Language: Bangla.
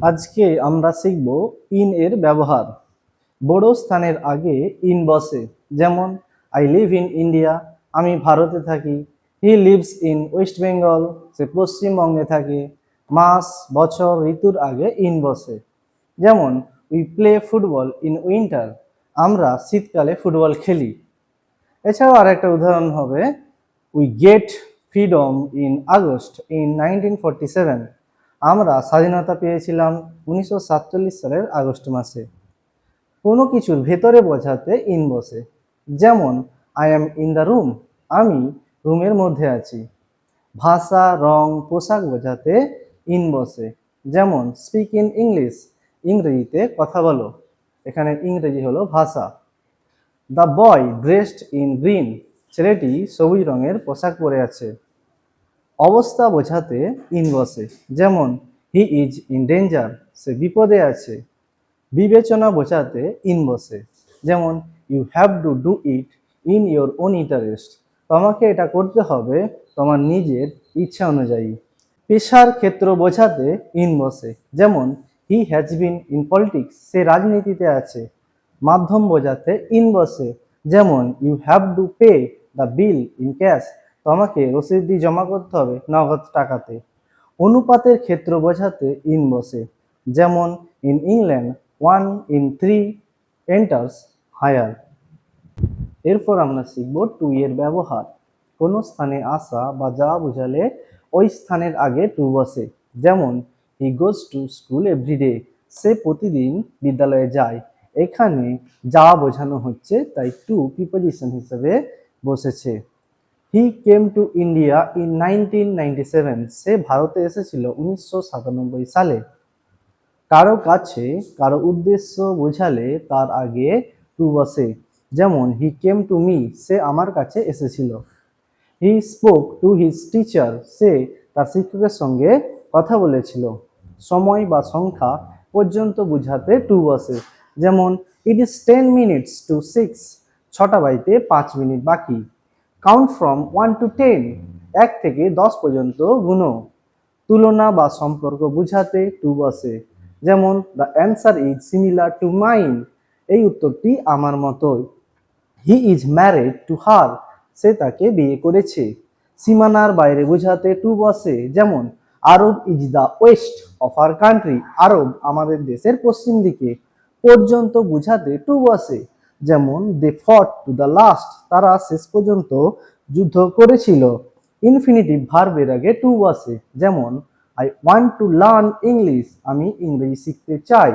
আজকে আমরা শিখব ইন এর ব্যবহার। বড় স্থানের আগে ইন বসে, যেমন আই লিভ ইন ইন্ডিয়া, আমি ভারতে থাকি। He lives in West Bengal, সে পশ্চিমবঙ্গে থাকে। মাস, বছর, ঋতুর আগে ইন বসে, যেমন we play football in winter, আমরা শীতকালে ফুটবল খেলি। এছাড়াও আরেকটা উদাহরণ হবে we get freedom in August in 1947, আমরা স্বাধীনতা পেয়েছিলাম 1947 সালের আগস্ট মাসে। কোনো কিছুর ভেতরে বোঝাতে ইন বসে, যেমন I am in the room, আমি রুমের মধ্যে আছি। ভাষা, রং, পোশাক বোঝাতে ইন বসে, যেমন স্পিক ইন ইংলিশ, ইংরেজিতে কথা বলো। এখানে ইংরেজি হলো ভাষা। The boy dressed in green, ছেলেটি সবুজ রঙের পোশাক পরে আছে। অবস্থা বোঝাতে ইন বসে, যেমন হি ইজ ইন ডেঞ্জার, সে বিপদে আছে। বিবেচনা বোঝাতে ইন বসে, যেমন you have to do it in your own interest, তোমাকে এটা করতে হবে তোমার নিজের ইচ্ছা অনুযায়ী। পেশার ক্ষেত্র বোঝাতে ইন বসে, যেমন he has been in politics, সে রাজনীতিতে আছে। মাধ্যম বোঝাতে ইন বসে, যেমন you have to pay the bill in cash, তোমাকে রসিদ জমা করতে হবে নগদ টাকাতে। অনুপাতের ক্ষেত্র বোঝাতে ইন বসে, যেমন ইন ইংল্যান্ড 1:3 এন্টার্স হায়ার। এরপর আমরা শিখব টু এর ব্যবহার। কোনো স্থানে আসা বা যাওয়া বোঝালে ওই স্থানের আগে টু বসে, যেমন হি গোজ টু স্কুল এভরিডে, সে প্রতিদিন বিদ্যালয়ে যায়। এখানে যাওয়া বোঝানো হচ্ছে, তাই টু প্রিপোজিশন হিসেবে বসেছে। হি কেম টু ইন্ডিয়া ইন 1997, সে ভারতে এসেছিল 1997 সালে। কারো কাছে কারো উদ্দেশ্য বোঝালে তার আগে টু বসে, যেমন হি কেম টু মি, সে আমার কাছে এসেছিল। He spoke to his teacher, সে তার শিক্ষকের সঙ্গে কথা বলেছিল। সময় বা সংখ্যা পর্যন্ত বোঝাতে টু বসে, যেমন ইট ইজ 10 minutes to 6, 6টা বাজতে 5 মিনিট বাকি। কাউন্ট ফ্রম 1 to 10, 1 থেকে 10 পর্যন্ত গুনো। তুলনা বা সম্পর্ক বোঝাতে টু বসে, যেমন the answer is similar to mine, এই উত্তরটি আমার মতোই। He is married to her, সে তাকে বিয়ে করেছে। সীমানার বাইরে বোঝাতে টু বসে, যেমন Arab is the west of our country, আরব আমাদের দেশের পশ্চিম দিকে। পর্যন্ত বোঝাতে টু বসে, যেমন দে ফট টু দ্য লাস্ট, তারা শেষ পর্যন্ত যুদ্ধ করেছিল। ইনফিনিটিভ ভার্বের আগে টু বসে, যেমন I want to learn English, আমি ইংরেজি শিখতে চাই।